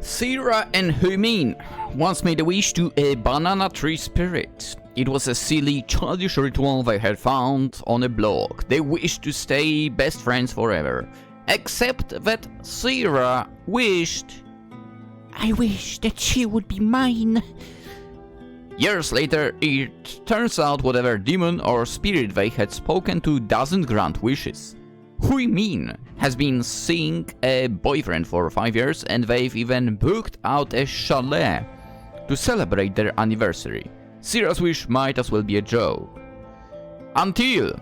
Syira and Huimin once made a wish to a banana tree spirit. It was a silly, childish ritual they had found on a blog. They wished to stay best friends forever. Except that Syira wished... I wish that she would be mine. Years later, it turns out whatever demon or spirit they had spoken to doesn't grant wishes. Huimin has been seeing a boyfriend for 5 years, and they've even booked out a chalet to celebrate their anniversary. Syira's wish might as well be a joke. Until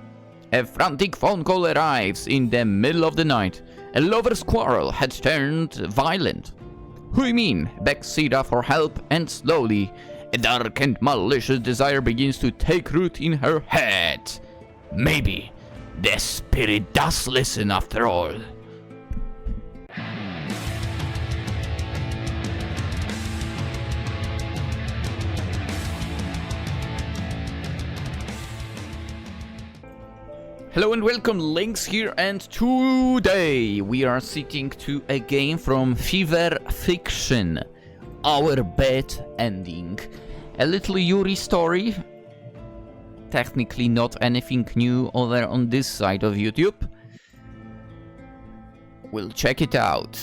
a frantic phone call arrives in the middle of the night. A lover's quarrel had turned violent. Huimin begs Syira for help, and slowly, a dark and malicious desire begins to take root in her head. Maybe the spirit does listen after all. Hello and welcome, Lynx here, and today we are sitting to a game from FEVERFICTION, our bad ending. A little Yuri story. Technically not anything new over on this side of YouTube. We'll check it out.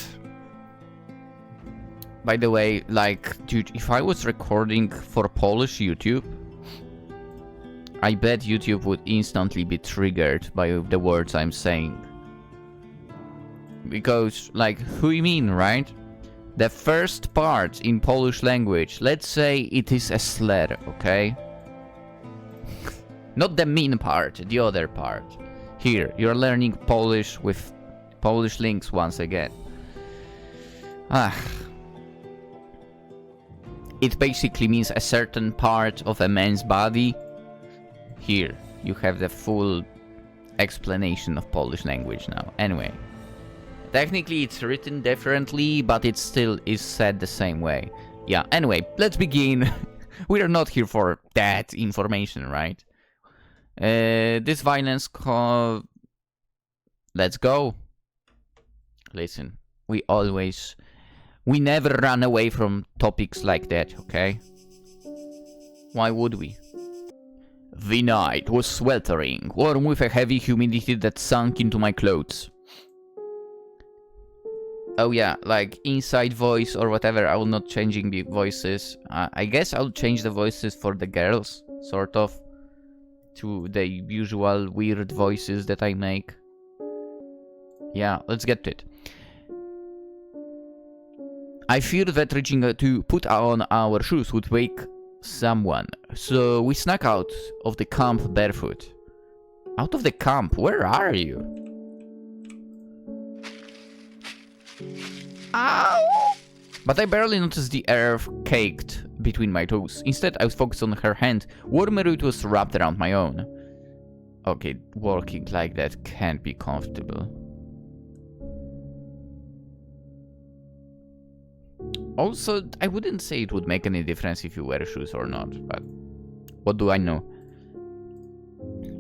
By the way, like, dude, if I was recording for Polish YouTube, I bet YouTube would instantly be triggered by the words I'm saying. Because, like, Huimin, right? The first part in Polish language, let's say it is a slur, okay? Not the mean part, the other part. Here, you're learning Polish with PolishLynx once again. It basically means a certain part of a man's body. Here, you have the full explanation of Polish language now. Anyway, technically it's written differently, but it still is said the same way. Yeah, anyway, let's begin. We are not here for that information, right? This violence Let's go. Listen, we never run away from topics like that, okay? Why would we? The night was sweltering, warm with a heavy humidity that sunk into my clothes. Oh yeah, like inside voice or whatever, I will not changing the voices. I guess I'll change the voices for the girls, sort of, to the usual weird voices that I make. Yeah, let's get to it. I feared that reaching to put on our shoes would wake someone, so we snuck out of the camp barefoot. Out of the camp? Where are you? Ow! But I barely noticed the earth caked between my toes. Instead, I was focused on her hand, warmer it was wrapped around my own. Okay, walking like that can't be comfortable. Also, I wouldn't say it would make any difference if you wear shoes or not, but what do I know?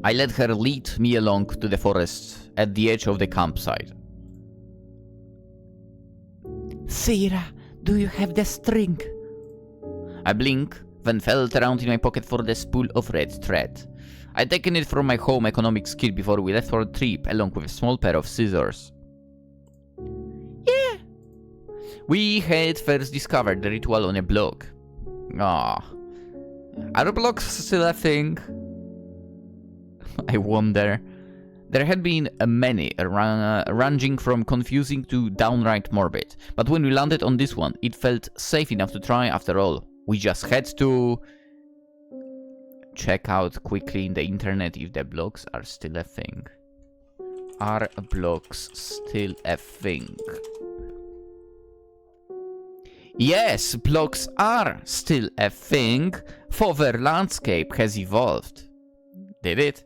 I let her lead me along to the forest at the edge of the campsite. Syira, do you have the string? I blinked, then felt around in my pocket for the spool of red thread. I'd taken it from my home economics kit before we left for a trip, along with a small pair of scissors. We had first discovered the ritual on a blog. Ah, are blogs still a thing? I wonder. There had been many, ranging from confusing to downright morbid. But when we landed on this one, it felt safe enough to try after all. We just had to check out quickly in the internet if the blogs are still a thing. Are blogs still a thing? Yes, blogs are still a thing, for their landscape has evolved. Did it?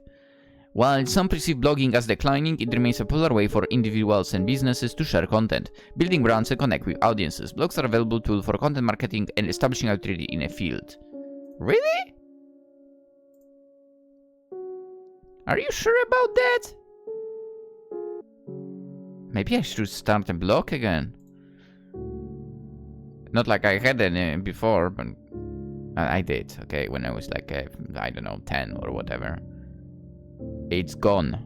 While some perceive blogging as declining, it remains a popular way for individuals and businesses to share content, building brands and connect with audiences. Blogs are a valuable tool for content marketing and establishing authority in a field. Really? Are you sure about that? Maybe I should start a blog again. Not like I had any before, but I did, okay, when I was like, I don't know, 10 or whatever. It's gone.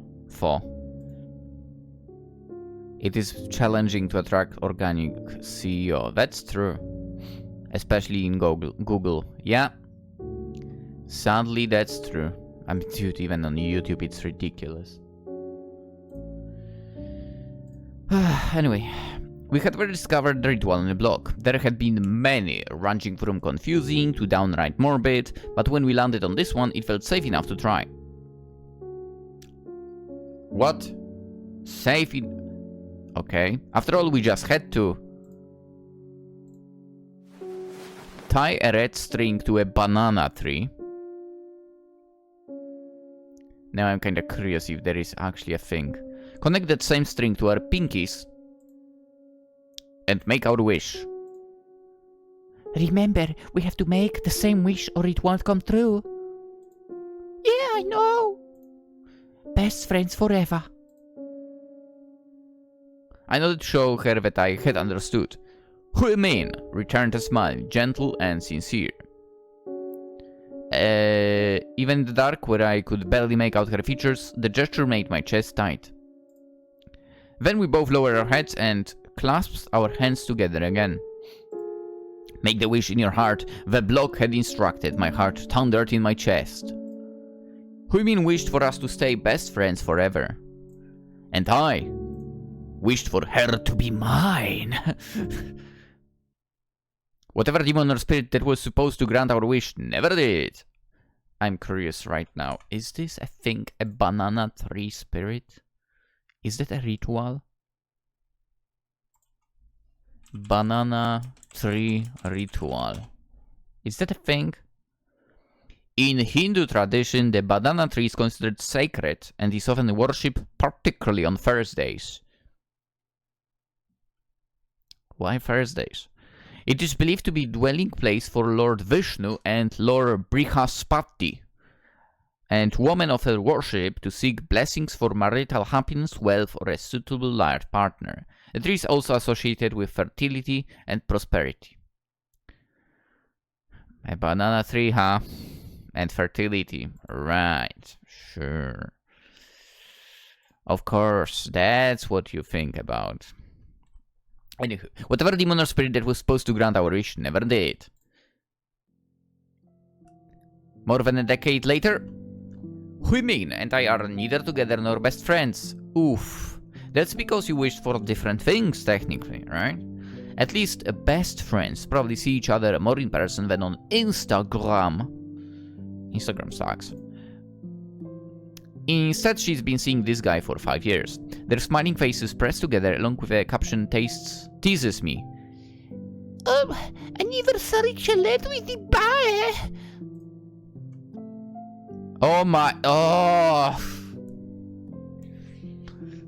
It is challenging to attract organic CEO. That's true. Especially in Google. Yeah. Sadly, that's true. I mean, dude, even on YouTube, it's ridiculous. Anyway, we had rediscovered the ritual on the block. There had been many, ranging from confusing to downright morbid, but when we landed on this one, it felt safe enough to try. What? Safe in... Okay. After all, we just had to tie a red string to a banana tree. Now I'm kinda curious if there is actually a thing. Connect that same string to our pinkies and make our wish. Remember, we have to make the same wish or it won't come true. Yeah, I know. Best friends forever. I nodded to show her that I had understood. Huimin returned a smile, gentle and sincere. Even in the dark, where I could barely make out her features, the gesture made my chest tight. Then we both lowered our heads and clasped our hands together again. Make the wish in your heart, the block had instructed. My heart thundered in my chest. Huimin wished for us to stay best friends forever. And I wished for her to be mine. Whatever demon or spirit that was supposed to grant our wish never did. I'm curious right now. Is this, I think, a banana tree spirit? Is that a ritual? Banana tree ritual. Is that a thing? In Hindu tradition, the banana tree is considered sacred and is often worshipped, particularly on Thursdays. Why Thursdays? It is believed to be a dwelling place for Lord Vishnu and Lord Brihaspati, and women offer worship to seek blessings for marital happiness, wealth, or a suitable life partner. The tree is also associated with fertility and prosperity. A banana tree, huh? And fertility. Right, sure. Of course, that's what you think about. Anywho, whatever demon or spirit that was supposed to grant our wish never did. More than a decade later, Huimin and I are neither together nor best friends. Oof. That's because you wished for different things, technically, right? At least best friends probably see each other more in person than on Instagram. Instagram sucks. Instead, she's been seeing this guy for 5 years. Their smiling faces pressed together along with a caption teases me. Anniversary chalet with the bar. Oh my... Oh!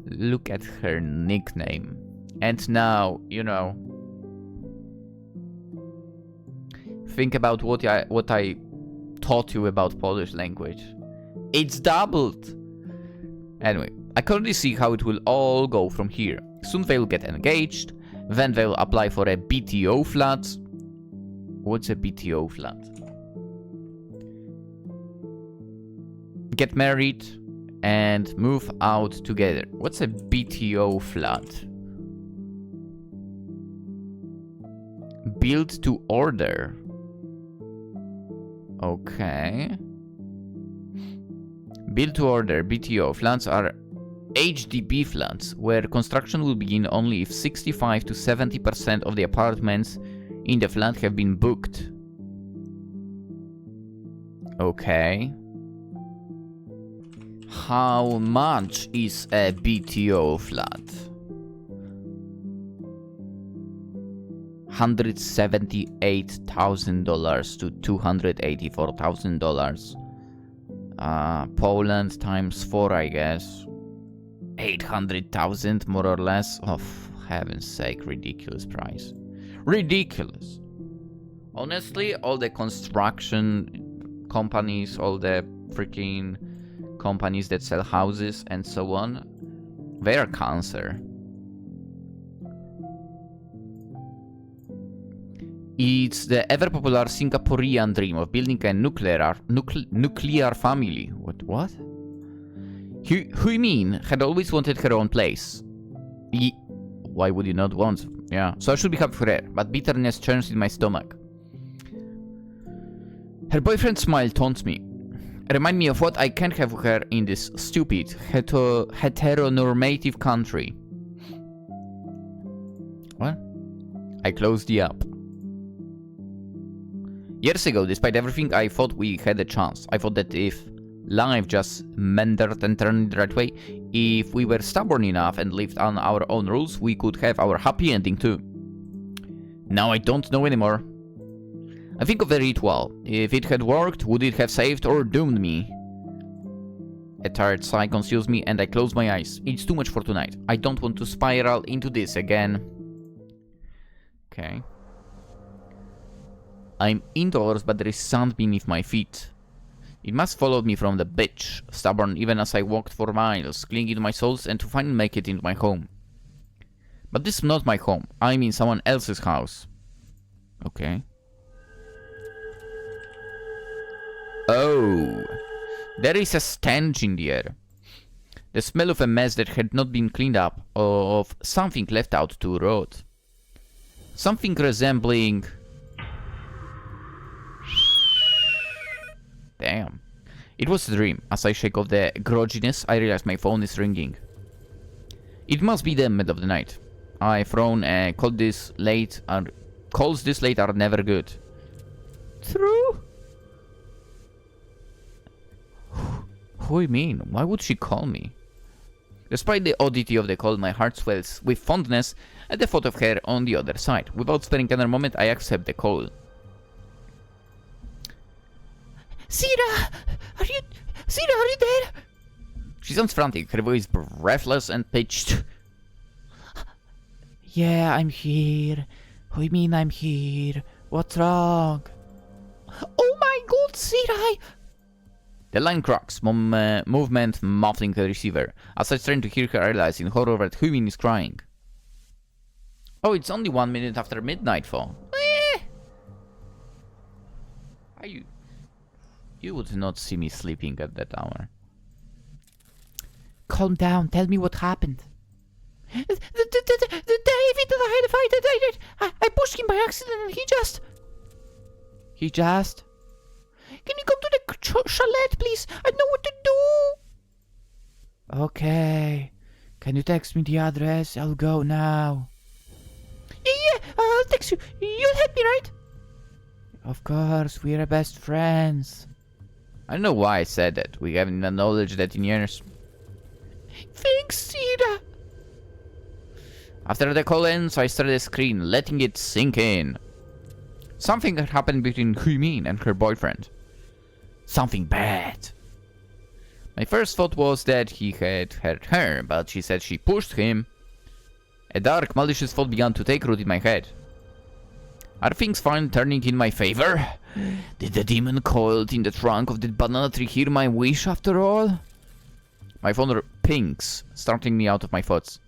Look at her nickname. And now, you know... Think about what I taught you about Polish language. It's doubled! Anyway, I currently see how it will all go from here. Soon they'll get engaged, then they'll apply for a BTO flat. What's a BTO flat? Get married and move out together. What's a BTO flat? Build to order. Okay. Build to order, BTO flats are HDB flats, where construction will begin only if 65 to 70% of the apartments in the flat have been booked. Okay. How much is a BTO flat? $178,000 to $284,000. Poland times 4, I guess. 800,000 more or less. Oh, for heaven's sake, ridiculous price. Ridiculous. Honestly, all the construction companies, all the freaking companies that sell houses and so on, they are cancer. It's the ever-popular Singaporean dream of building a nuclear family. What? Huimin had always wanted her own place. Why would you not want? Yeah, so I should be happy for her, but bitterness churns in my stomach. Her boyfriend's smile taunts me. Remind me of what I can't have her in this stupid, heteronormative country. What? I closed the app. Years ago, despite everything, I thought we had a chance. I thought that if life just meandered and turned the right way, if we were stubborn enough and lived on our own rules, we could have our happy ending too. Now I don't know anymore. I think of the ritual. If it had worked, would it have saved or doomed me? A tired sigh consumes me and I close my eyes. It's too much for tonight. I don't want to spiral into this again. Okay. I'm indoors, but there is sand beneath my feet. It must follow me from the beach, stubborn even as I walked for miles, clinging to my soles and to finally make it into my home. But this is not my home. I'm in someone else's house. Okay. Oh, there is a stench in the air. The smell of a mess that had not been cleaned up, of something left out to rot. Something resembling... Damn. It was a dream. As I shake off the grogginess, I realize my phone is ringing. It must be the middle of the night. I've thrown a calls this late are never good. True? Who you mean? Why would she call me? Despite the oddity of the call, my heart swells with fondness at the thought of her on the other side. Without sparing another moment, I accept the call. Syira! Are you there? She sounds frantic, her voice breathless and pitched. Yeah, I'm here. What do you mean I'm here? What's wrong? Oh my god, Syira! The line cracks, movement muffling the receiver. As I strain to hear her, I realize in horror that Huimin is crying. Oh, it's only 1 minute after midnight fall. You would not see me sleeping at that hour. Calm down, tell me what happened. The David that I had a fight, I pushed him by accident and he just... Can you come to the chalet, please? I know what to do. Okay. Can you text me the address? I'll go now. Yeah, I'll text you. You'll help me, right? Of course, we're best friends. I don't know why I said that. We haven't acknowledged that in years. Thanks, Syira. After the call ends, I stare at the screen, letting it sink in. Something had happened between Huimin and her boyfriend. Something bad. My first thought was that he had hurt her, but she said she pushed him. A dark, malicious thought began to take root in my head. Are things finally turning in my favor? Did the demon coiled in the trunk of the banana tree hear my wish after all? My phone pings, starting me out of my thoughts.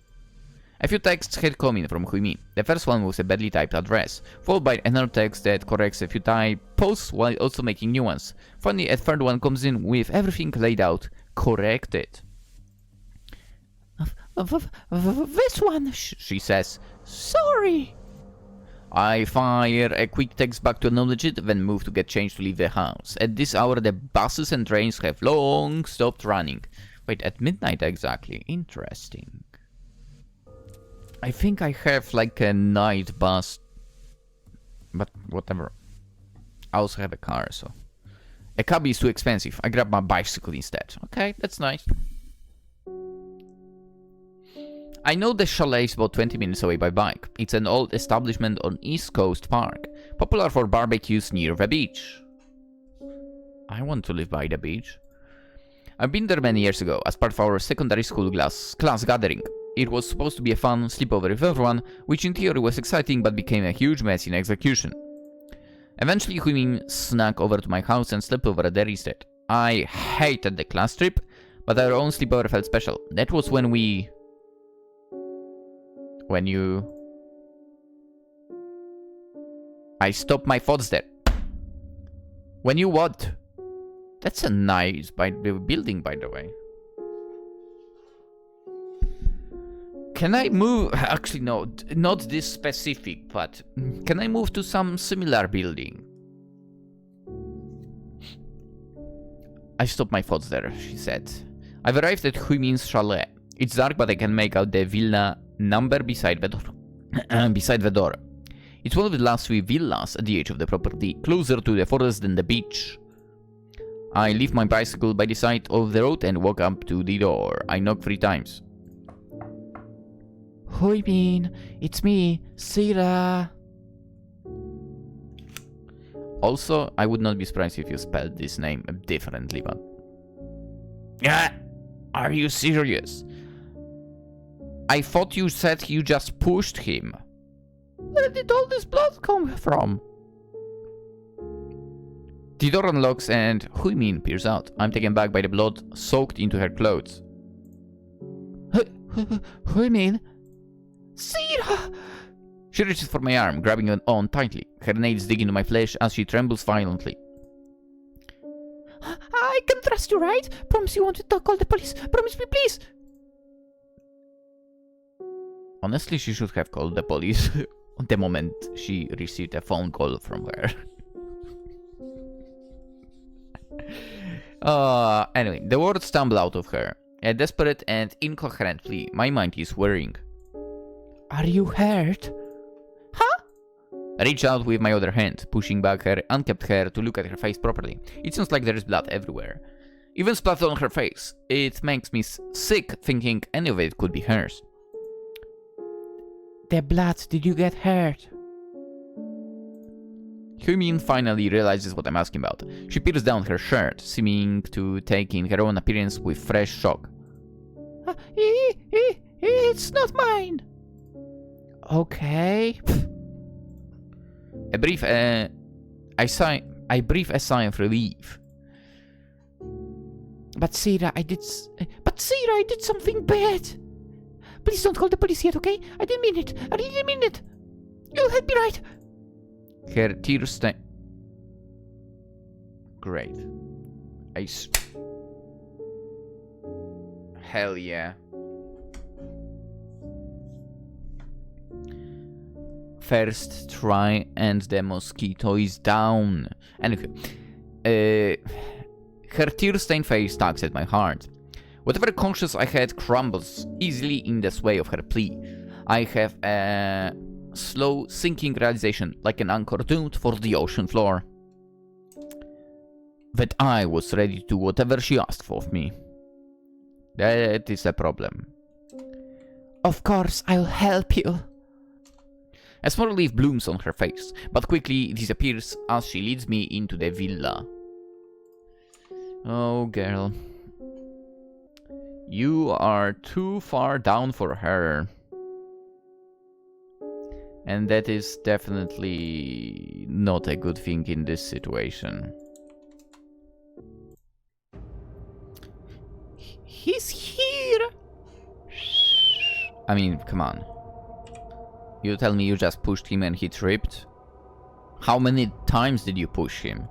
A few texts had come in from Huimin. The first one was a badly typed address, followed by another text that corrects a few typos while also making new ones. Finally, a third one comes in with everything laid out, corrected. This one, she says. Sorry. I fire a quick text back to acknowledge it, then move to get changed to leave the house. At this hour, the buses and trains have long stopped running. Wait, at midnight exactly. Interesting. I think I have like a night bus. But whatever. I also have a car, so... A cab is too expensive. I grab my bicycle instead. Okay, that's nice. I know the chalet is about 20 minutes away by bike. It's an old establishment on East Coast Park, popular for barbecues near the beach. I want to live by the beach. I've been there many years ago as part of our secondary school class gathering. It was supposed to be a fun sleepover with everyone, which in theory was exciting but became a huge mess in execution. Eventually, Huimin snuck over to my house and slept over there instead. I hated the class trip, but our own sleepover felt special. That was when we... I stopped my thoughts there. When you what? That's a nice building, by the way. Can I move? Actually, no, not this specific, but can I move to some similar building? I stopped my thoughts there, she said. I've arrived at Huimin's chalet. It's dark, but I can make out the villa number beside the door. Beside the door. It's one of the last 3 villas at the edge of the property, closer to the forest than the beach. I leave my bicycle by the side of the road and walk up to the door. I knock 3 times. Huimin, it's me, Syira. Also, I would not be surprised if you spelled this name differently, but... Yeah, are you serious? I thought you said you just pushed him. Where did all this blood come from? The door unlocks and Huimin peers out. I'm taken back by the blood soaked into her clothes. Huimin? Syira! She reaches for my arm, grabbing it on tightly. Her nails dig into my flesh as she trembles violently. I can trust you, right? Promise you won't call the police. Promise me, please. Honestly, she should have called the police the moment she received a phone call from her. Anyway, the words stumble out of her. A desperate and incoherent plea. My mind is whirring. Are you hurt? Huh? I reach out with my other hand, pushing back her unkempt hair to look at her face properly. It seems like there is blood everywhere. Even splattered on her face. It makes me sick thinking any of it could be hers. The blood, did you get hurt? Huimin finally realizes what I'm asking about. She peers down her shirt, seeming to take in her own appearance with fresh shock. It's not mine. Okay. I breathe a sigh of relief. But Syira, I did something bad. Please don't call the police yet, okay? I didn't mean it. I really didn't mean it. You'll help me, right? Her tears stain. Great. Hell yeah. First try and the mosquito is down. Anyway, her tear-stained face tugs at my heart. Whatever conscience I had crumbles easily in the sway of her plea. I have a slow sinking realization, like an anchor doomed for the ocean floor, that I was ready to do whatever she asked of me. That is a problem. Of course, I'll help you. A small relief blooms on her face, but quickly disappears as she leads me into the villa. Oh, girl. You are too far down for her. And that is definitely not a good thing in this situation. He's here! I mean, come on. You tell me you just pushed him and he tripped? How many times did you push him?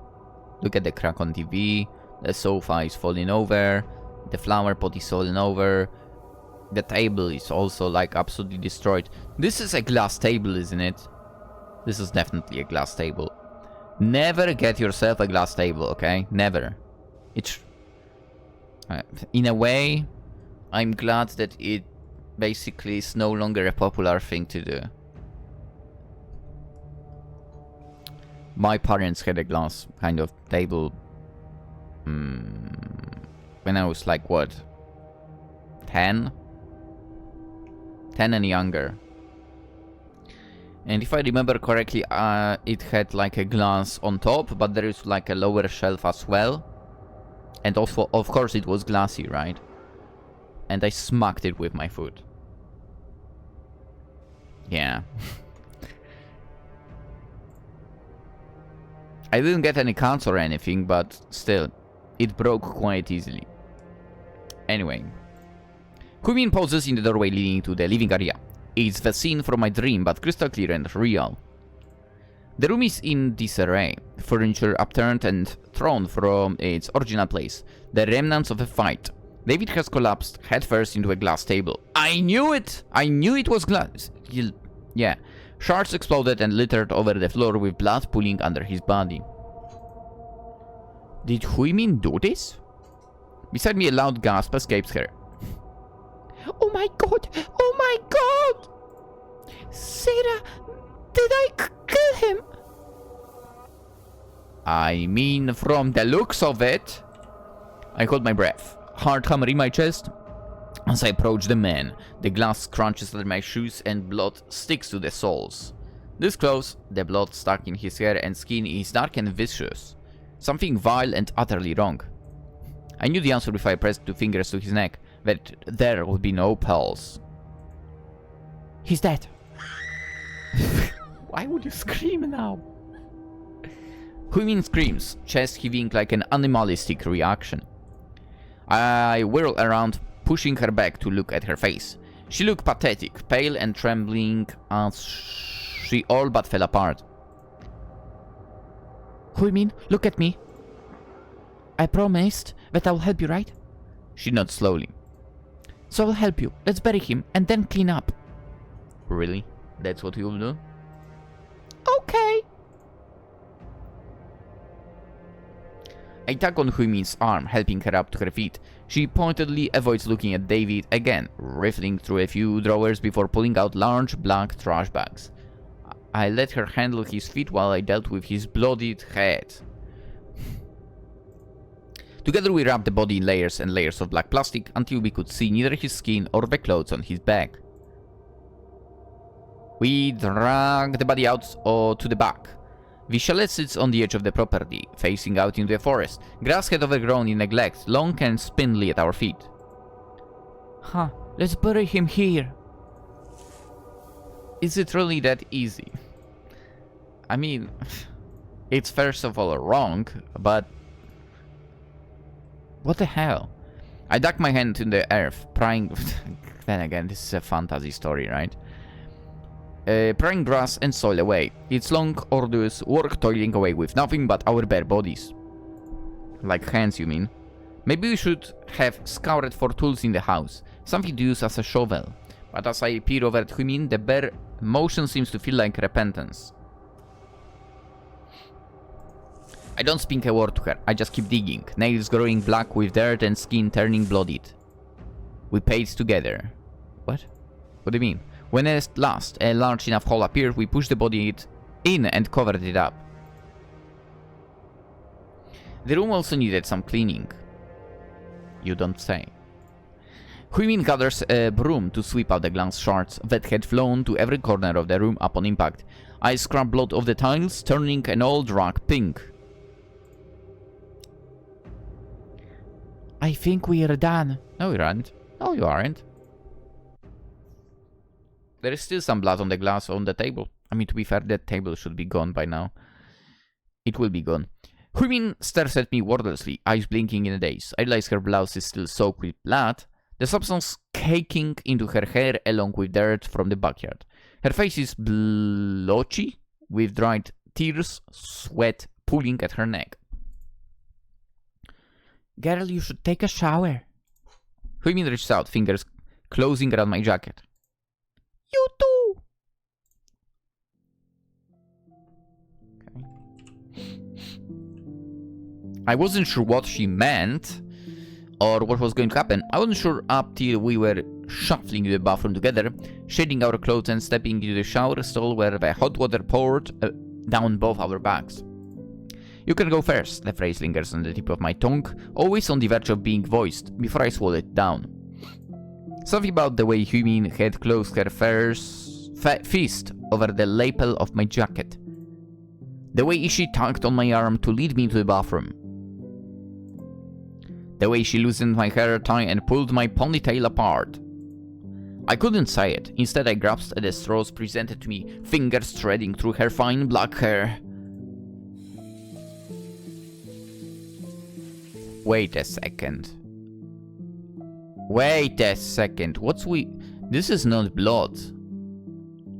Look at the crack on TV, the sofa is falling over, the flower pot is falling over, the table is also like absolutely destroyed. This is a glass table, isn't it? This is definitely a glass table. Never get yourself a glass table, okay? Never. It's... in a way, I'm glad that it basically is no longer a popular thing to do. My parents had a glass kind of table when I was like, what? 10? 10 and younger. And if I remember correctly, it had like a glass on top, but there is like a lower shelf as well. And also, of course, it was glassy, right? And I smacked it with my foot. Yeah. I didn't get any cuts or anything, but still, it broke quite easily. Anyway. Huimin pauses in the doorway leading to the living area. It's the scene from my dream, but crystal clear and real. The room is in disarray, furniture upturned and thrown from its original place, the remnants of a fight. David has collapsed headfirst into a glass table. I knew it! I knew it was glass. Yeah. Shards exploded and littered over the floor with blood pooling under his body. Did Huimin do this? Beside me, a loud gasp escapes her. Oh my god! Oh my god! Syira, did I kill him? I mean, from the looks of it... I hold my breath, heart hammer in my chest. As I approach the man, the glass crunches under my shoes and blood sticks to the soles. This close, the blood stuck in his hair and skin is dark and viscous. Something vile and utterly wrong. I knew the answer if I pressed 2 fingers to his neck, that there would be no pulse. He's dead. Why would you scream now? Huimin screams, chest heaving like an animalistic reaction. I whirl around, pushing her back to look at her face. She looked pathetic, pale and trembling as she all but fell apart. Huimin, look at me. I promised that I'll help you, right? She nods slowly. So I'll help you. Let's bury him and then clean up. Really? That's what you'll do? Okay. I tug on Huimin's arm, helping her up to her feet. She pointedly avoids looking at David again, rifling through a few drawers before pulling out large black trash bags. I let her handle his feet while I dealt with his bloodied head. Together we wrapped the body in layers and layers of black plastic until we could see neither his skin or the clothes on his back. We dragged the body out to the back. The chalet sits on the edge of the property, facing out into the forest. Grass had overgrown in neglect, long and spindly at our feet. Huh, let's bury him here. Is it really that easy? I mean, it's first of all wrong, but... what the hell? I dug my hand in the earth, prying... then again, this is a fantasy story, right? Prying grass and soil away. It's long, arduous work toiling away with nothing but our bare bodies. Like hands, you mean? Maybe we should have scoured for tools in the house, something to use as a shovel. But as I peer over at Huimin, the bare motion seems to feel like repentance. I don't speak a word to her, I just keep digging, nails growing black with dirt and skin turning bloodied. We paid together. What? What do you mean? When at last a large enough hole appeared, we pushed the body in and covered it up. The room also needed some cleaning. You don't say. Huimin gathers a broom to sweep out the glass shards that had flown to every corner of the room upon impact. I scrub blood off the tiles, turning an old rug pink. I think we are done. No, you aren't. No, you aren't. There is still some blood on the glass on the table. I mean, to be fair, that table should be gone by now. It will be gone. Huimin stares at me wordlessly, eyes blinking in a daze. I realize her blouse is still soaked with blood, the substance caking into her hair along with dirt from the backyard. Her face is blotchy, with dried tears, sweat pooling at her neck. Girl, you should take a shower. Huimin reaches out, fingers closing around my jacket. You too! Okay. I wasn't sure what she meant, or what was going to happen. I wasn't sure up till we were shuffling to the bathroom together, shading our clothes and stepping into the shower stall where the hot water poured down both our backs. You can go first, the phrase lingers on the tip of my tongue, always on the verge of being voiced, before I swallow it down. Something about the way Huimin had closed her fist over the lapel of my jacket. The way she tugged on my arm to lead me to the bathroom. The way she loosened my hair tie and pulled my ponytail apart. I couldn't say it. Instead, I grasped at the straws presented to me, fingers threading through her fine black hair. Wait a second. Wait a second. This is not blood.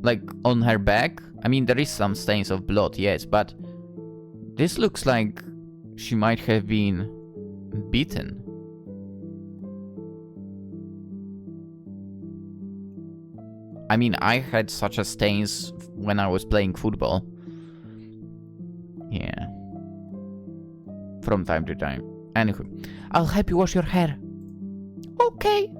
Like, on her back? I mean, there is some stains of blood, yes, but this looks like she might have been beaten. I mean, I had such a stains when I was playing football. Yeah. From time to time. Anywho, I'll help you wash your hair. Okay.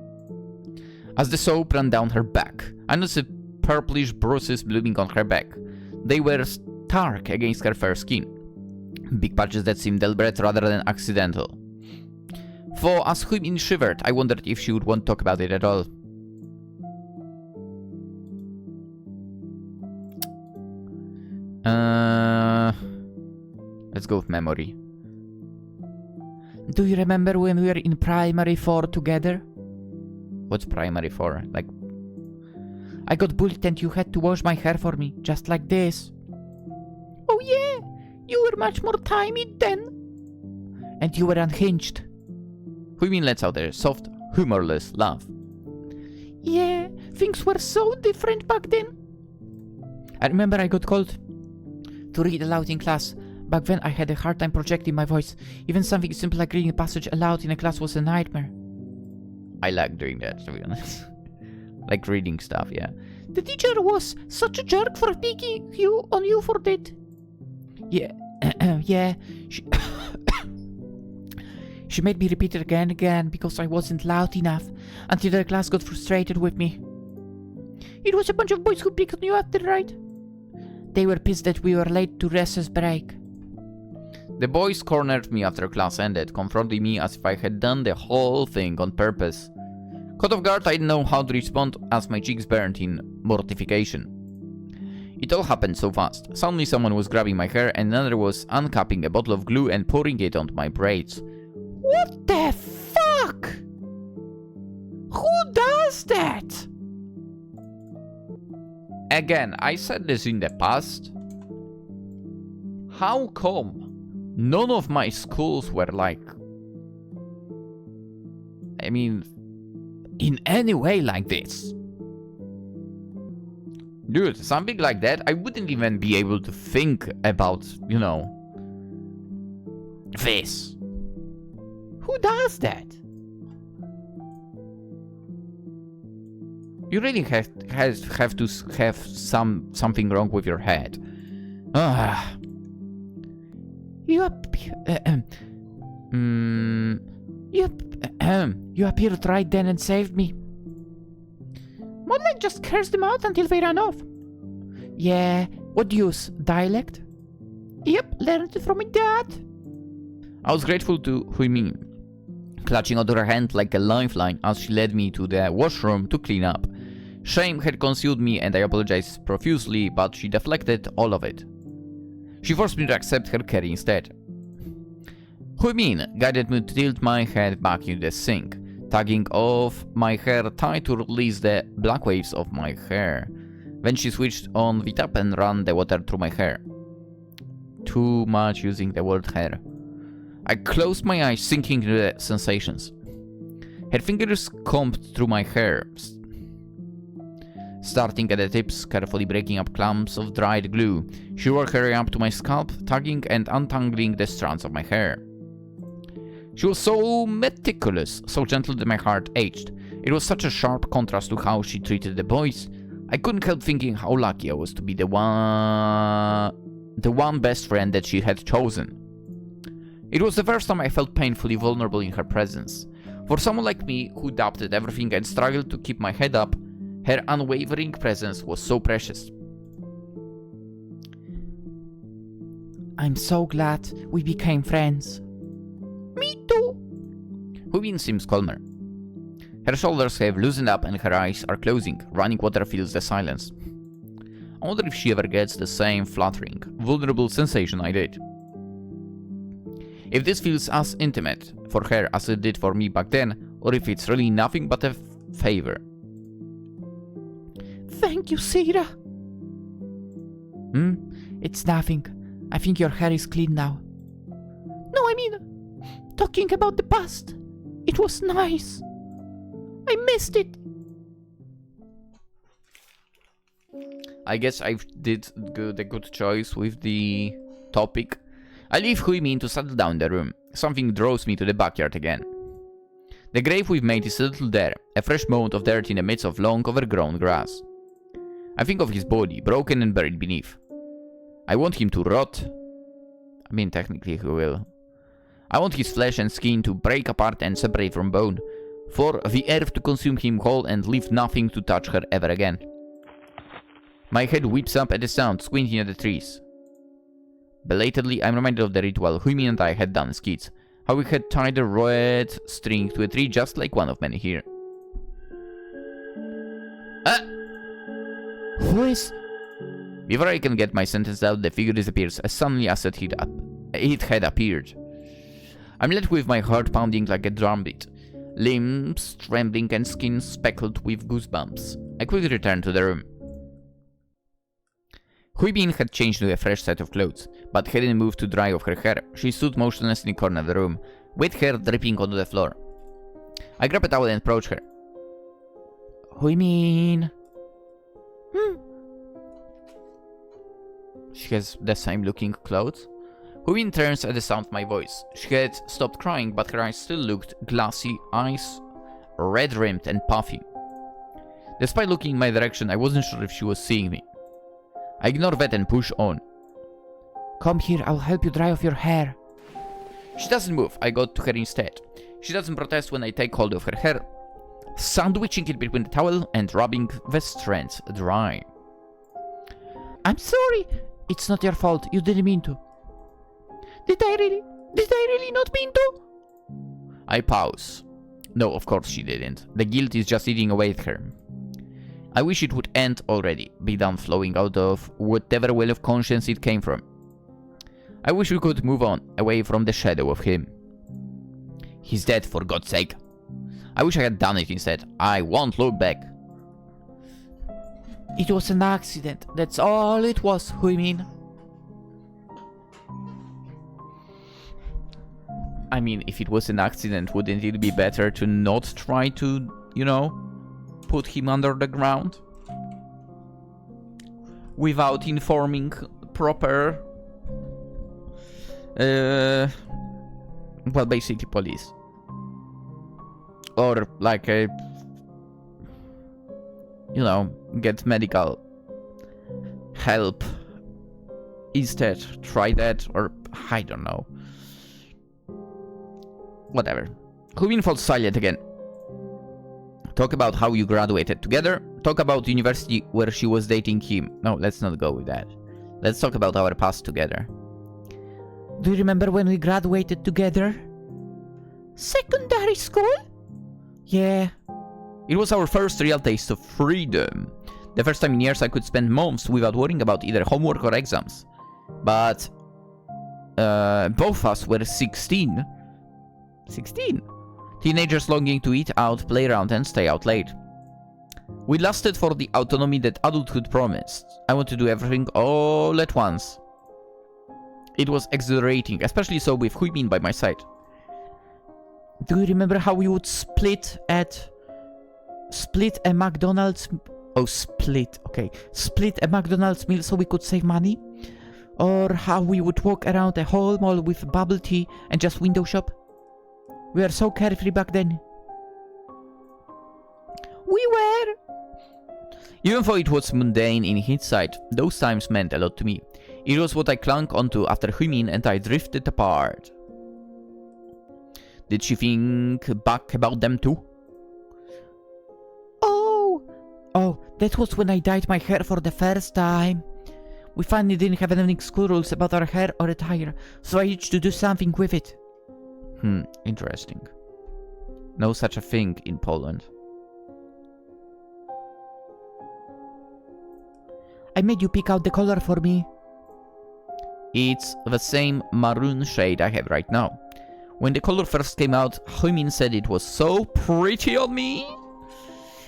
as the soap ran down her back, I noticed purplish bruises blooming on her back. They were stark against her fair skin. Big patches that seemed deliberate rather than accidental. For as Huimin shivered, I wondered if she would want to talk about it at all. Let's go with memory. Do you remember when we were in primary 4 together? What's primary 4? Like, I got bullied and you had to wash my hair for me, just like this. Oh yeah, you were much more timid then. And you were unhinged. Huimin lets out a soft, humorless laugh. Yeah, things were so different back then. I remember I got called to read aloud in class. Back then I had a hard time projecting my voice. Even something simple like reading a passage aloud in a class was a nightmare. I like doing that, to be honest. Like reading stuff, yeah. The teacher was such a jerk for picking on you for that. Yeah, yeah, she made me repeat it again and again because I wasn't loud enough, until the class got frustrated with me. It was a bunch of boys who picked on you after, right? They were pissed that we were late to recess break. The boys cornered me after class ended, confronting me as if I had done the whole thing on purpose. Caught off guard, I didn't know how to respond as my cheeks burned in mortification. It all happened so fast. Suddenly someone was grabbing my hair and another was uncapping a bottle of glue and pouring it onto my braids. What the fuck? Who does that? Again, I said this in the past. How come none of my schools were like, I mean, in any way like this? Dude, something like that, I wouldn't even be able to think about, you know, this. Who does that? You really have to have something wrong with your head. Ah. You appeared right then and saved me. Madeline just cursed them out until they ran off. Yeah, what use? Dialect? Yep, learned it from my dad. I was grateful to Huimin, clutching onto her hand like a lifeline as she led me to the washroom to clean up. Shame had consumed me and I apologized profusely, but she deflected all of it. She forced me to accept her care instead. Huimin guided me to tilt my head back into the sink, tugging off my hair tie to release the black waves of my hair. Then she switched on the tap and ran the water through my hair. Too much using the word hair. I closed my eyes, sinking into the sensations. Her fingers combed through my hair, starting at the tips, carefully breaking up clumps of dried glue. She worked her way up to my scalp, tugging and untangling the strands of my hair. She was so meticulous, so gentle that my heart ached. It was such a sharp contrast to how she treated the boys. I couldn't help thinking how lucky I was to be the one best friend that she had chosen. It was the first time I felt painfully vulnerable in her presence. For someone like me, who doubted everything and struggled to keep my head up, her unwavering presence was so precious. I'm so glad we became friends. Me too. Huimin seems calmer. Her shoulders have loosened up and her eyes are closing. Running water fills the silence. I wonder if she ever gets the same flattering, vulnerable sensation I did. If this feels as intimate for her as it did for me back then, or if it's really nothing but a favor. Thank you, Syira. It's nothing. I think your hair is clean now. No, I mean, talking about the past. It was nice. I missed it. I guess I did a good choice with the topic. I leave Huimin to settle down in the room. Something draws me to the backyard again. The grave we've made is still there, a fresh mound of dirt in the midst of long, overgrown grass. I think of his body, broken and buried beneath. I want him to rot. I mean, technically he will. I want his flesh and skin to break apart and separate from bone, for the earth to consume him whole and leave nothing to touch her ever again. My head whips up at the sound, squinting at the trees. Belatedly, I'm reminded of the ritual Huimin and I had done as kids, how we had tied a red string to a tree just like one of many here. Who is... Before I can get my sentence out, the figure disappears as suddenly as it had appeared. I'm left with my heart pounding like a drumbeat, limbs trembling and skin speckled with goosebumps. I quickly return to the room. Huimin had changed to a fresh set of clothes, but hadn't moved to dry off her hair. She stood motionless in the corner of the room, wet hair dripping onto the floor. I grab a towel and approach her. Huimin... She has the same looking clothes. Huimin turns at the sound of my voice. She had stopped crying, but her eyes still looked glassy, eyes red-rimmed and puffy. Despite looking in my direction, I wasn't sure if she was seeing me. I ignore that and push on. Come here, I'll help you dry off your hair. She doesn't move. I go to her instead. She doesn't protest when I take hold of her hair, sandwiching it between the towel and rubbing the strands dry. I'm sorry. It's not your fault. You didn't mean to. Did I really not mean to? I pause. No, of course she didn't. The guilt is just eating away at her. I wish it would end already, be done flowing out of whatever well of conscience it came from. I wish we could move on, away from the shadow of him. He's dead, for God's sake. I wish I had done it instead. I won't look back. It was an accident. That's all it was, Huimin. I mean, if it was an accident, wouldn't it be better to not try to, you know, put him under the ground? Without informing proper... well, basically police. Or, like, a... you know, get medical help instead. Try that, or I don't know. Whatever. Huimin falls silent again. Talk about how you graduated together. Talk about university where she was dating him. No, let's not go with that. Let's talk about our past together. Do you remember when we graduated together? Secondary school? Yeah. It was our first real taste of freedom. The first time in years I could spend months without worrying about either homework or exams. But both of us were 16. 16? Teenagers longing to eat out, play around and stay out late. We lusted for the autonomy that adulthood promised. I wanted to do everything all at once. It was exhilarating, especially so with Huimin by my side. Do you remember how we would split a McDonald's... Oh, split. Okay. Split a McDonald's meal so we could save money? Or how we would walk around a whole mall with bubble tea and just window shop? We were so carefree back then. We were! Even though it was mundane in hindsight, those times meant a lot to me. It was what I clung onto after Huimin and I drifted apart. Did she think back about them too? Oh, that was when I dyed my hair for the first time. We finally didn't have any school rules about our hair or attire, so I used to do something with it. Interesting. No such a thing in Poland. I made you pick out the color for me. It's the same maroon shade I have right now. When the color first came out, Huimin said it was so pretty on me.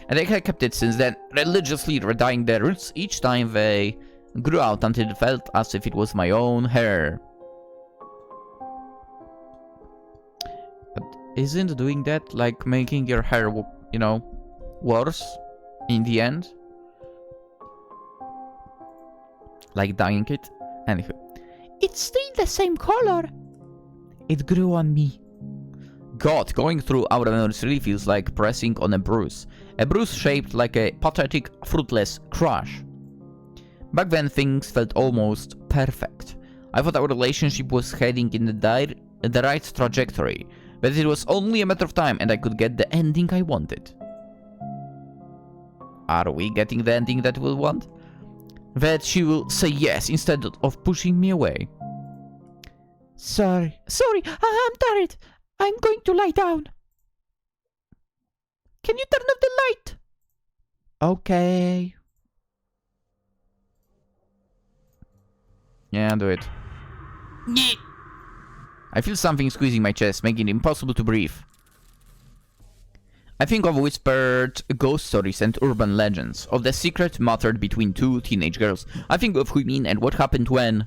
And I have kept it since then, religiously redying the roots each time they grew out until it felt as if it was my own hair. But isn't doing that like making your hair, you know, worse in the end? like dyeing it. Anywho. It's still the same color. It grew on me. God, going through our memories really feels like pressing on a bruise. A bruise shaped like a pathetic, fruitless crush. Back then, things felt almost perfect. I thought our relationship was heading in the right trajectory, but it was only a matter of time and I could get the ending I wanted. Are we getting the ending that we want? That she will say yes instead of pushing me away. Sorry, I'm tired. I'm going to lie down. Can you turn off the light? Okay. Yeah, do it. I feel something squeezing my chest, making it impossible to breathe. I think of whispered ghost stories and urban legends, of the secret muttered between two teenage girls. I think of Huimin and what happened when...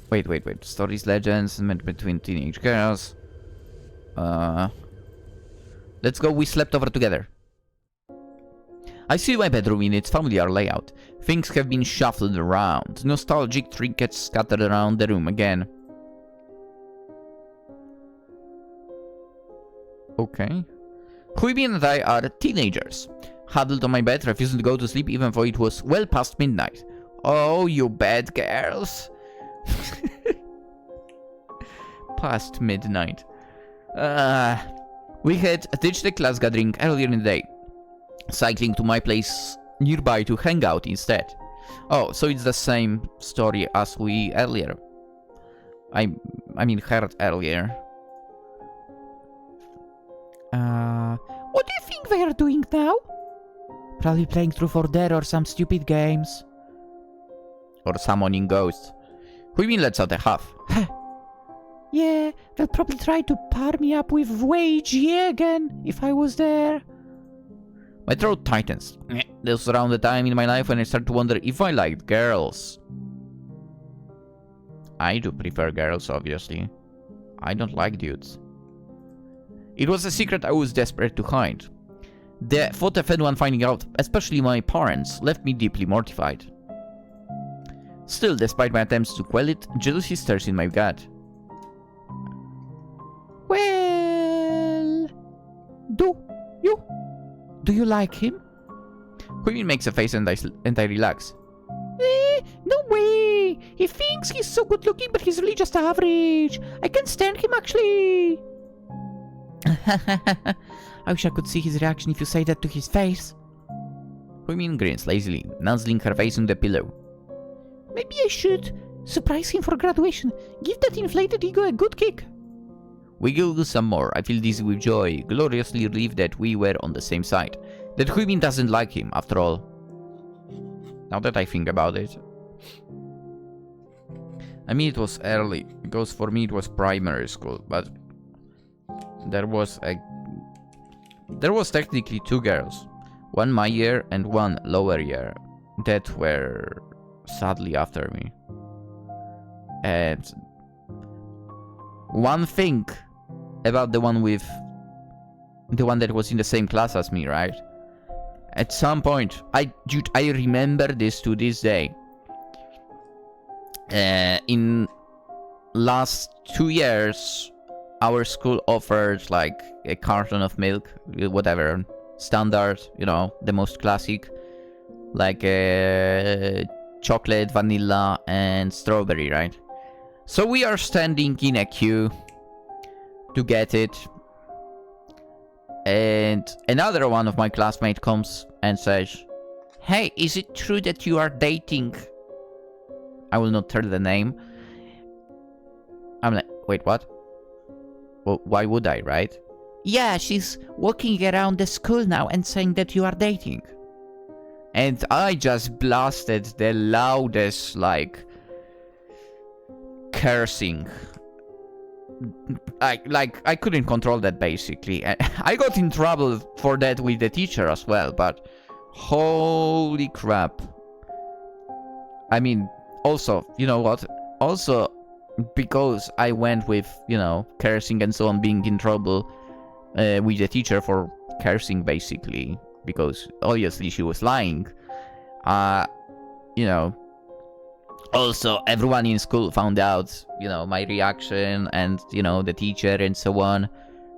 Wait. Stories, legends, meant between teenage girls. Let's go, we slept over together. I see my bedroom in its familiar layout. Things have been shuffled around. Nostalgic trinkets scattered around the room again. Okay. Huimin and I are teenagers. Huddled on my bed, refusing to go to sleep even though it was well past midnight. Oh, you bad girls. Past midnight. We had ditched the class gathering earlier in the day, cycling to my place nearby to hang out instead. Oh, so it's the same story as we earlier. I mean, heard earlier. What do you think they are doing now? Probably playing Truth or Dare or some stupid games. Or summoning ghosts. Huimin lets out a huff. Yeah, they'll probably try to par me up with wage again if I was there. My throat tightens. This was around the time in my life when I started to wonder if I liked girls. I do prefer girls, obviously. I don't like dudes. It was a secret I was desperate to hide. The thought of anyone finding out, especially my parents, left me deeply mortified. Still, despite my attempts to quell it, jealousy stirs in my gut. Well... Do you like him? Huimin makes a face and I relax. No way! He thinks he's so good looking, but he's really just average. I can't stand him, actually. I wish I could see his reaction if you say that to his face. Huimin grins lazily, nuzzling her face on the pillow. Maybe I should surprise him for graduation. Give that inflated ego a good kick. We giggle some more. I feel dizzy with joy, gloriously relieved that we were on the same side. That Huimin doesn't like him, after all. Now that I think about it. I mean, it was early, because for me it was primary school, but... There was technically two girls. One my year and one lower year. That were sadly after me. And... One thing about the one that was in the same class as me, right? At some point, I remember this to this day. In last 2 years, our school offered like a carton of milk, whatever, standard, you know, the most classic, like chocolate, vanilla, and strawberry, right? So we are standing in a queue to get it. And another one of my classmates comes and says, "Hey, is it true that you are dating?" I will not tell the name. I'm like, wait, what? Well, why would I, right? Yeah, she's walking around the school now and saying that you are dating. And I just blasted the loudest, like, cursing. I couldn't control that, basically. I got in trouble for that with the teacher as well, but holy crap. I mean, also, you know what? Also, because I went with, you know, cursing and so on, being in trouble with the teacher for cursing, basically, because obviously she was lying. You know, also everyone in school found out, you know, my reaction, and, you know, the teacher and so on,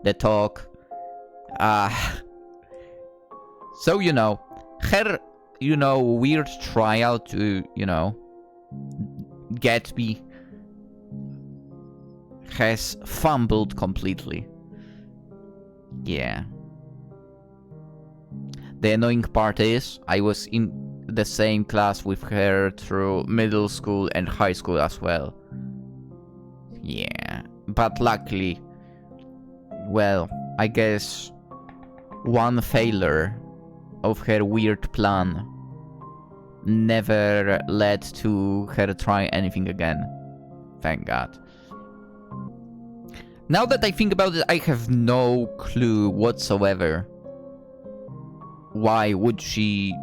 the talk. So, you know, her, you know, weird trial to, you know, get me has fumbled completely. Yeah. The annoying part is, I was in the same class with her through middle school and high school as well. Yeah. But luckily, well, I guess one failure of her weird plan never led to her try anything again. Thank God. Now that I think about it, I have no clue whatsoever. Why would she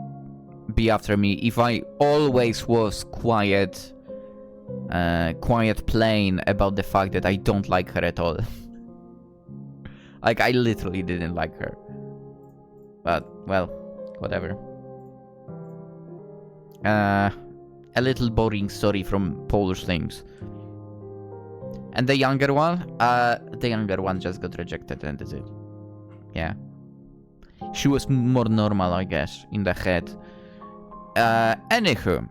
be after me if I always was quiet plain about the fact that I don't like her at all. Like, I literally didn't like her. But, well, whatever. A little boring story from PolishLynx. And the younger one? The younger one just got rejected, and that's it. Yeah. She was more normal, I guess, in the head. Anywho.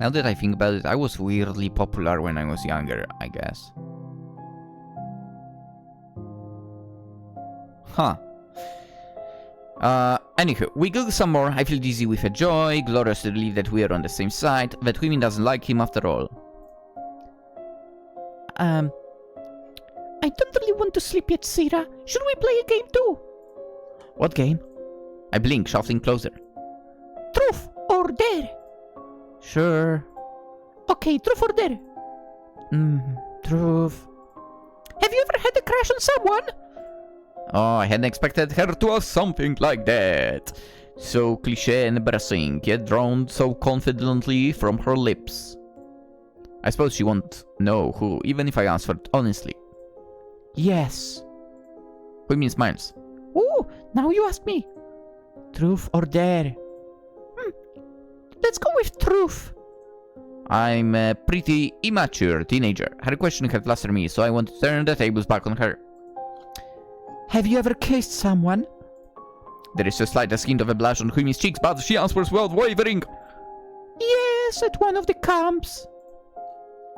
Now that I think about it, I was weirdly popular when I was younger, I guess. Huh. Anywho, we Google some more. I feel dizzy with a joy, glorious to believe that we are on the same side, that Huimin doesn't like him after all. I don't really want to sleep yet, Syira. Should we play a game too? What game? I blink, shuffling closer. Truth or dare? Sure. Okay, truth or dare? Truth. Have you ever had a crush on someone? Oh, I hadn't expected her to ask something like that. So cliché and embarrassing, yet drawn so confidently from her lips. I suppose she won't know who, even if I answered honestly. Yes. Huimin smiles. Ooh, now you ask me. Truth or dare? Let's go with truth. I'm a pretty immature teenager. Her question had flustered me, so I want to turn the tables back on her. Have you ever kissed someone? There is a slightest hint of a blush on Huimin's cheeks, but she answers without wavering. Yes, at one of the camps.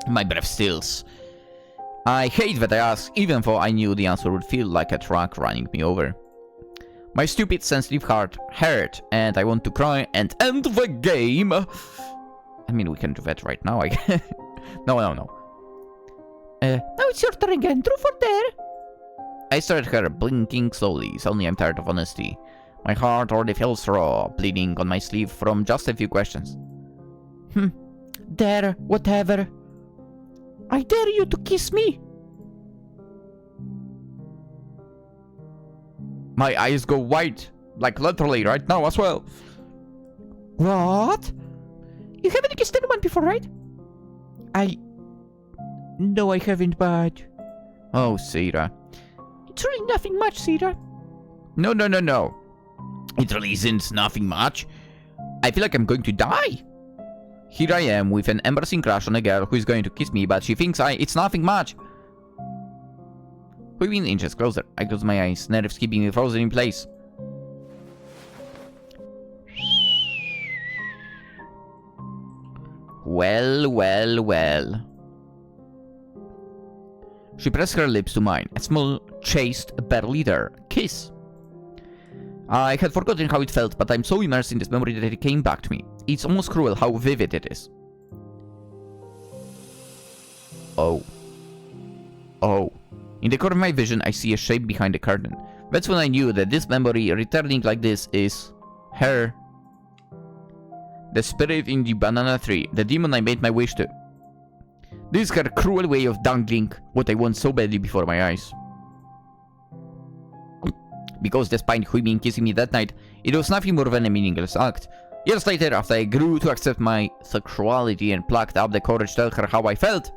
My breath stills. I hate that I asked, even though I knew the answer would feel like a truck running me over. My stupid, sensitive heart hurt, and I want to cry and end the game. I mean, we can do that right now, I guess. No. Now it's your turn again. Truth or dare? I stare at her, blinking slowly. Suddenly I'm tired of honesty. My heart already feels raw, bleeding on my sleeve from just a few questions. Dare, whatever. I dare you to kiss me. My eyes go white, like literally right now as well. What? You haven't kissed anyone before, right? No, I haven't, but... Oh, Syira. It's really nothing much, Syira. No. It really isn't nothing much. I feel like I'm going to die. Here I am with an embarrassing crush on a girl who is going to kiss me, but she thinks it's nothing much. Huimin inches closer. I close my eyes, nerves keeping me frozen in place. Well. She pressed her lips to mine. A small, chaste, barely there kiss. I had forgotten how it felt, but I'm so immersed in this memory that it came back to me. It's almost cruel how vivid it is. Oh. In the corner of my vision, I see a shape behind the curtain. That's when I knew that this memory returning like this is... her. The spirit in the banana tree, the demon I made my wish to. This is her cruel way of dangling what I want so badly before my eyes. Because despite Huimin kissing me that night, it was nothing more than a meaningless act. Years later, after I grew to accept my sexuality and plucked up the courage to tell her how I felt,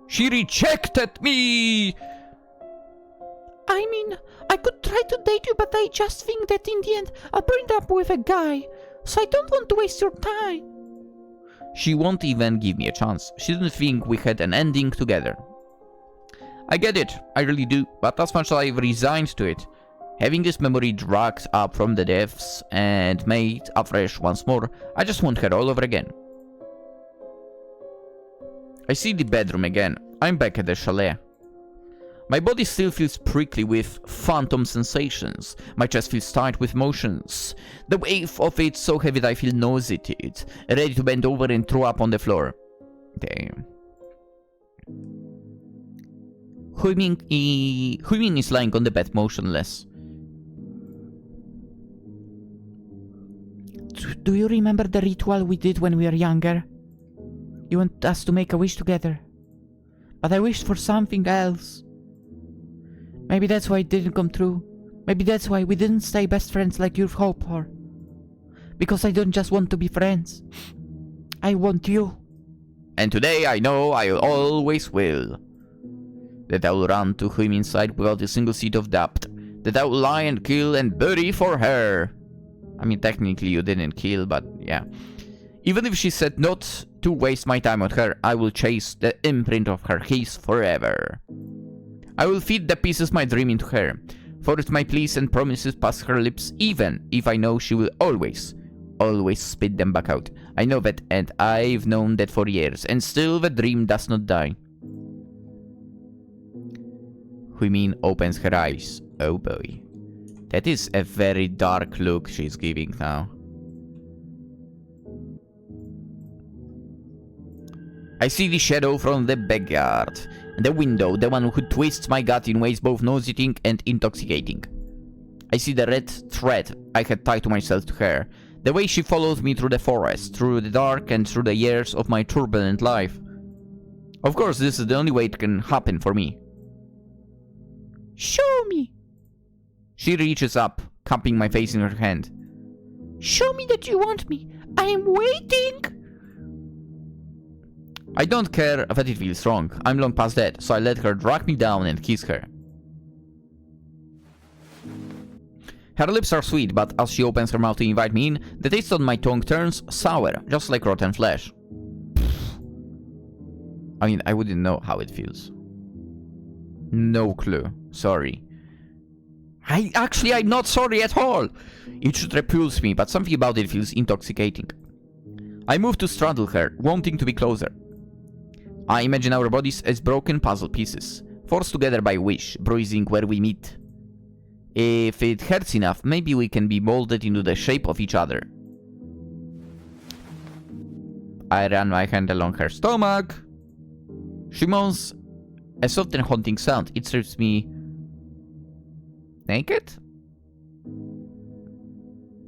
she rejected me! I mean, I could try to date you, but I just think that in the end I'll end up with a guy. So I don't want to waste your time. She won't even give me a chance. She didn't think we had an ending together. I get it, I really do, but as much as I've resigned to it, having this memory dragged up from the depths and made afresh once more, I just want her all over again. I see the bedroom again. I'm back at the chalet. My body still feels prickly with phantom sensations. My chest feels tight with emotions. The weight of it so heavy that I feel nauseated, ready to bend over and throw up on the floor. Damn. Huimin is lying on the bed motionless. Do you remember the ritual we did when we were younger? You want us to make a wish together. But I wished for something else. Maybe that's why it didn't come true. Maybe that's why we didn't stay best friends like you've hoped for. Because I don't just want to be friends. I want you. And today I know I always will. That I will run to Huimin's side without a single seed of doubt. That I will lie and kill and bury for her. I mean, technically you didn't kill, but yeah. Even if she said not to waste my time on her, I will chase the imprint of her kiss forever. I will feed the pieces my dream into her, force my pleas and promises past her lips, even if I know she will always spit them back out. I know that, and I've known that for years, and still the dream does not die. Huimin opens her eyes. Oh boy. That is a very dark look she's giving now. I see the shadow from the backyard. The window, the one who twists my gut in ways both nauseating and intoxicating. I see the red thread I had tied to myself to her. The way she followed me through the forest, through the dark and through the years of my turbulent life. Of course, this is the only way it can happen for me. Show me! She reaches up, cupping my face in her hand. Show me that you want me. I am waiting! I don't care that it feels wrong. I'm long past that, so I let her drag me down and kiss her. Her lips are sweet, but as she opens her mouth to invite me in, the taste on my tongue turns sour, just like rotten flesh. I mean, I wouldn't know how it feels. No clue. Sorry. I'm not sorry at all! It should repulse me, but something about it feels intoxicating. I move to straddle her, wanting to be closer. I imagine our bodies as broken puzzle pieces, forced together by wish, bruising where we meet. If it hurts enough, maybe we can be molded into the shape of each other. I run my hand along her stomach. She moans a soft and haunting sound. It strips me naked?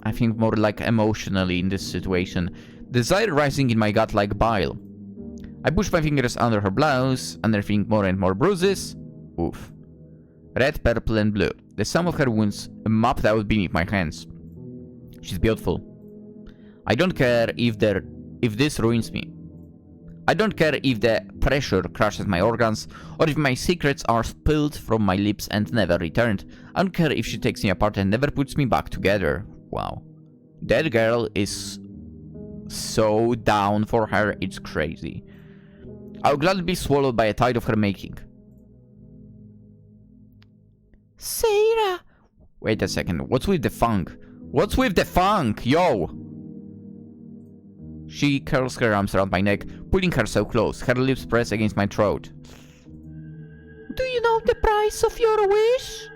I think more like emotionally in this situation. Desire rising in my gut like bile. I push my fingers under her blouse, unearthing more and more bruises. Oof. Red, purple, and blue. The sum of her wounds mapped out beneath my hands. She's beautiful. I don't care if this ruins me. I don't care if the pressure crushes my organs, or if my secrets are spilled from my lips and never returned. I don't care if she takes me apart and never puts me back together. Wow. That girl is so down for her, it's crazy. I'll gladly be swallowed by a tide of her making. Syira! Wait a second, what's with the funk? What's with the funk, yo? She curls her arms around my neck, pulling her so close, her lips press against my throat. Do you know the price of your wish?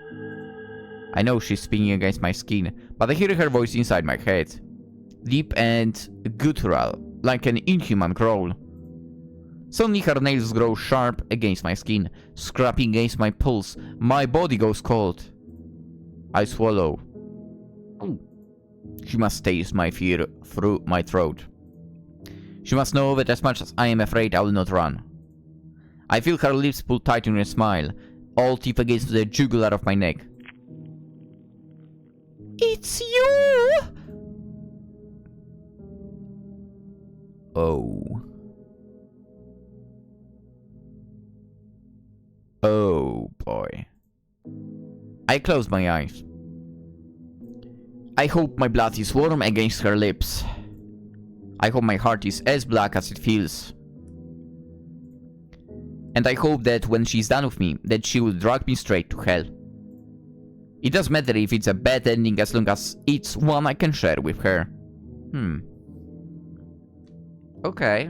I know she's speaking against my skin, but I hear her voice inside my head. Deep and guttural, like an inhuman growl. Suddenly her nails grow sharp against my skin, scraping against my pulse. My body goes cold. I swallow. She must taste my fear through my throat. She must know that as much as I am afraid, I will not run. I feel her lips pull tight in a smile, all teeth against the jugular of my neck. It's you! Oh. Oh boy. I closed my eyes. I hope my blood is warm against her lips. I hope my heart is as black as it feels. And I hope that when she's done with me, that she will drag me straight to hell. It doesn't matter if it's a bad ending as long as it's one I can share with her. Okay.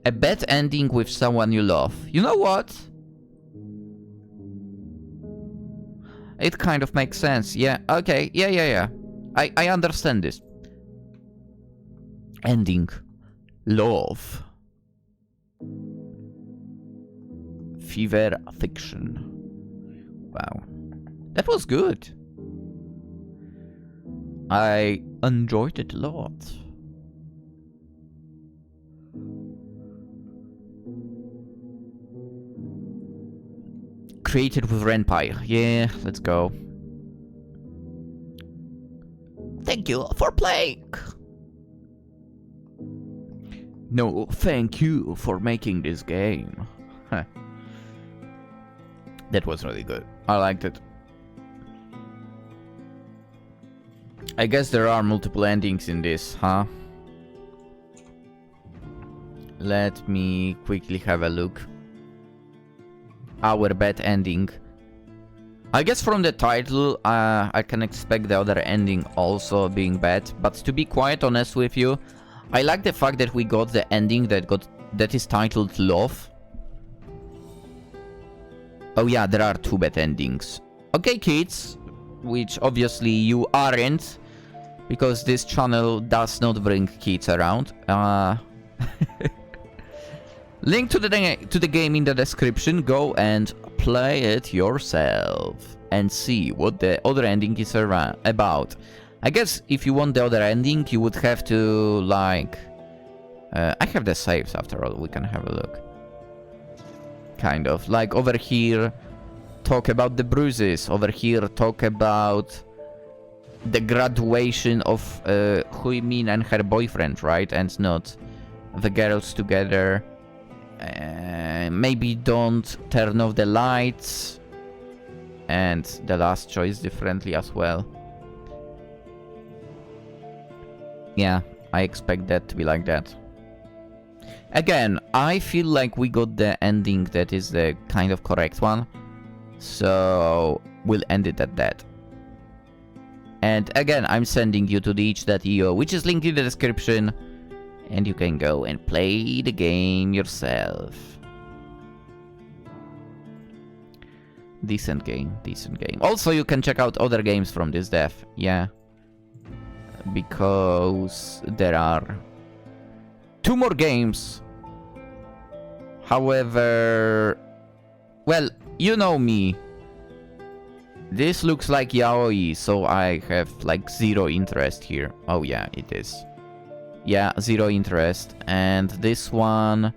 A bad ending with someone you love. You know what? It kind of makes sense. Yeah, okay. Yeah. I understand this. Ending. Love. Fever fiction. Wow. That was good. I enjoyed it a lot. Created with Ren'Py. Yeah, let's go. Thank you for playing. No, thank you for making this game. That was really good. I liked it. I guess there are multiple endings in this, huh? Let me quickly have a look. Our bad ending. I guess from the title, I can expect the other ending also being bad. But to be quite honest with you, I like the fact that we got the ending that is titled Love. Oh yeah, there are 2 bad endings. Okay, kids, which obviously you aren't, because this channel does not bring kids around. Link to the game in the description. Go and play it yourself and see what the other ending is about. I guess if you want the other ending, you would have to, like... I have the saves after all, we can have a look. Kind of. Like over here, talk about the bruises. Over here, talk about the graduation of Huimin and her boyfriend, right? And not the girls together. Maybe don't turn off the lights. And the last choice differently as well. Yeah, I expect that to be like that. Again, I feel like we got the ending that is the kind of correct one. So we'll end it at that. And again, I'm sending you to the itch.io, which is linked in the description. And you can go and play the game yourself. Decent game, decent game. Also, you can check out other games from this dev. Yeah. Because there are 2 more games. However, well, you know me. This looks like yaoi, so I have like 0 interest here. Oh yeah, it is. Yeah, 0 interest. And this one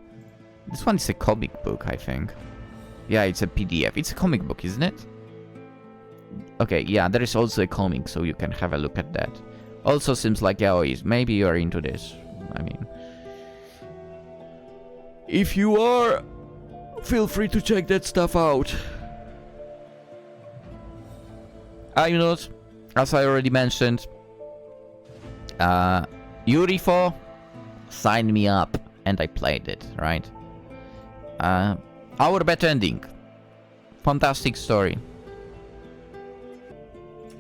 is a comic book, I think. Yeah, it's a PDF. It's a comic book, isn't it? Okay, yeah, there is also a comic, so you can have a look at that. Also seems like yaoi. Maybe you are into this. I mean, if you are, feel free to check that stuff out. You know, as I already mentioned, Yurifo signed me up and I played it, right? Our bad ending. Fantastic story.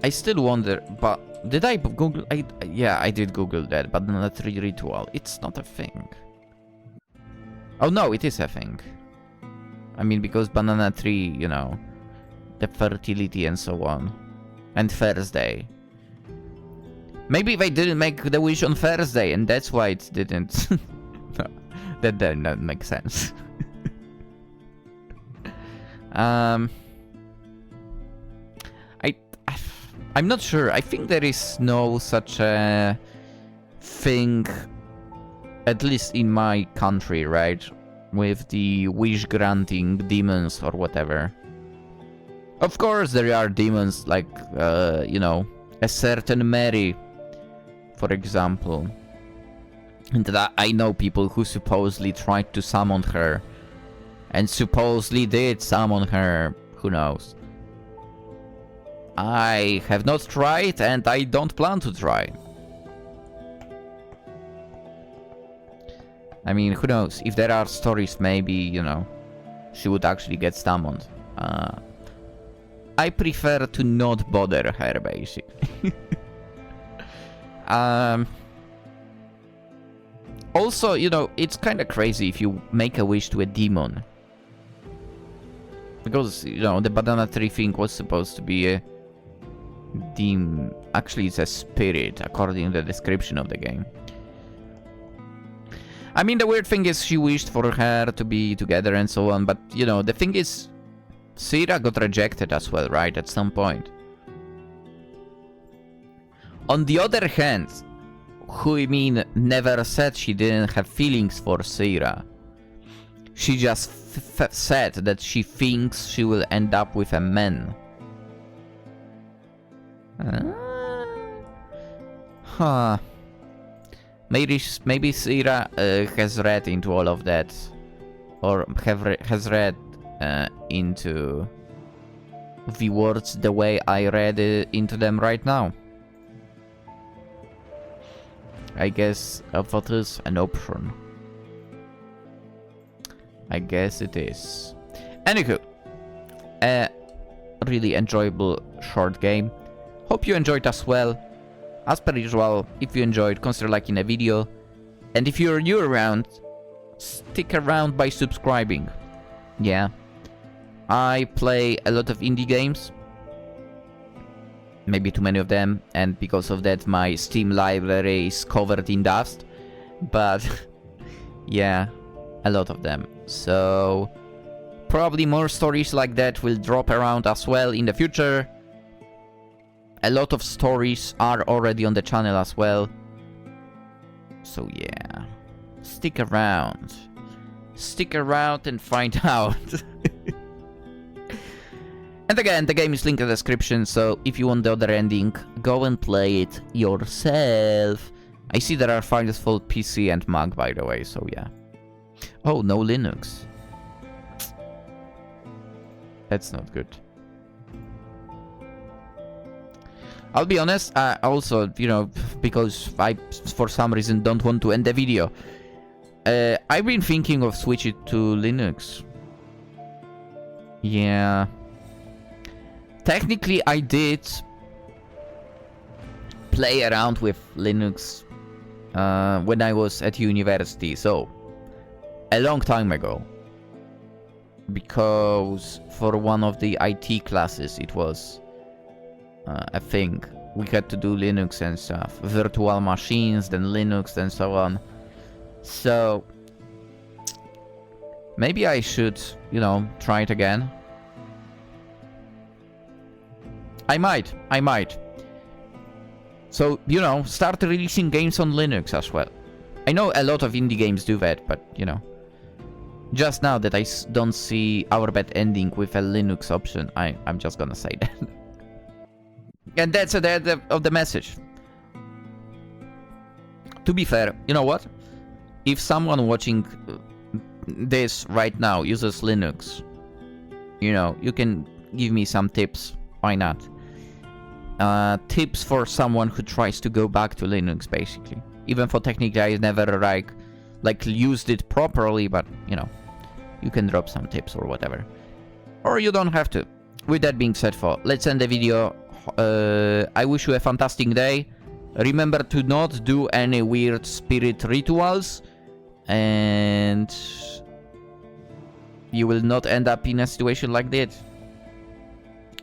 I still wonder, but did I Google? Yeah, I did Google that, but Banana Tree Ritual. It's not a thing. Oh no, it is a thing. I mean, because Banana Tree, you know, the fertility and so on. And Thursday. Maybe they didn't make the wish on Thursday, and that's why it didn't. No, that doesn't make sense. I'm not sure. I think there is no such a thing, at least in my country, right? With the wish-granting demons or whatever. Of course, there are demons like, you know, a certain Mary, for example. And that I know people who supposedly tried to summon her. And supposedly did summon her. who knows? I have not tried, and I don't plan to try. I mean, who knows? If there are stories, maybe, you know, she would actually get summoned. I prefer to not bother her, basically. Also, you know, it's kind of crazy if you make a wish to a demon. Because, you know, the banana tree thing was supposed to be a demon. Actually, it's a spirit, according to the description of the game. I mean, the weird thing is she wished for her to be together and so on, but, you know, the thing is, Syira got rejected as well, right, at some point. On the other hand, Huimin never said she didn't have feelings for Syira. She just said that she thinks she will end up with a man. Huh. Maybe Syira has read into all of that, or has read into the words the way I read into them right now. I guess that is an option. I guess it is. Anywho, a really enjoyable short game. Hope you enjoyed as well. As per usual, if you enjoyed, consider liking the video. And if you're new around, stick around by subscribing. Yeah. I play a lot of indie games. Maybe too many of them, and because of that my Steam library is covered in dust. But yeah, a lot of them. So probably more stories like that will drop around as well in the future. A lot of stories are already on the channel as well. So yeah, stick around. Stick around and find out. And again, the game is linked in the description, so if you want the other ending, go and play it yourself. I see there are files for PC and Mac, by the way, so yeah. Oh, no Linux. That's not good. I'll be honest, I also, you know, because I, for some reason, don't want to end the video. I've been thinking of switching to Linux. Yeah. Technically, I did play around with Linux when I was at university, so a long time ago. Because for one of the IT classes, it was a thing. We had to do Linux and stuff. Virtual machines, then Linux, and so on. So maybe I should, you know, try it again. I might. So, you know, start releasing games on Linux as well. I know a lot of indie games do that, but, you know. Just now that I don't see Our Bad ending with a Linux option, I'm just gonna say that. And that's the end of the message. To be fair, you know what? If someone watching this right now uses Linux, you know, you can give me some tips. Why not? Tips for someone who tries to go back to Linux, basically. Even for technically I never like used it properly, but you know, you can drop some tips or whatever. Or you don't have to. With that being said, let's end the video. I wish you a fantastic day. Remember to not do any weird spirit rituals, and you will not end up in a situation like that.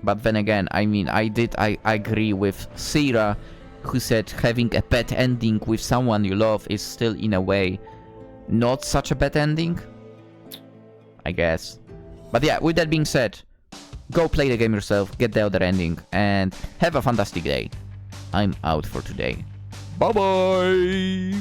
But then again, I mean, I agree with Syira, who said having a bad ending with someone you love is still, in a way, not such a bad ending, I guess. But yeah, with that being said, go play the game yourself, get the other ending, and have a fantastic day. I'm out for today. Bye-bye!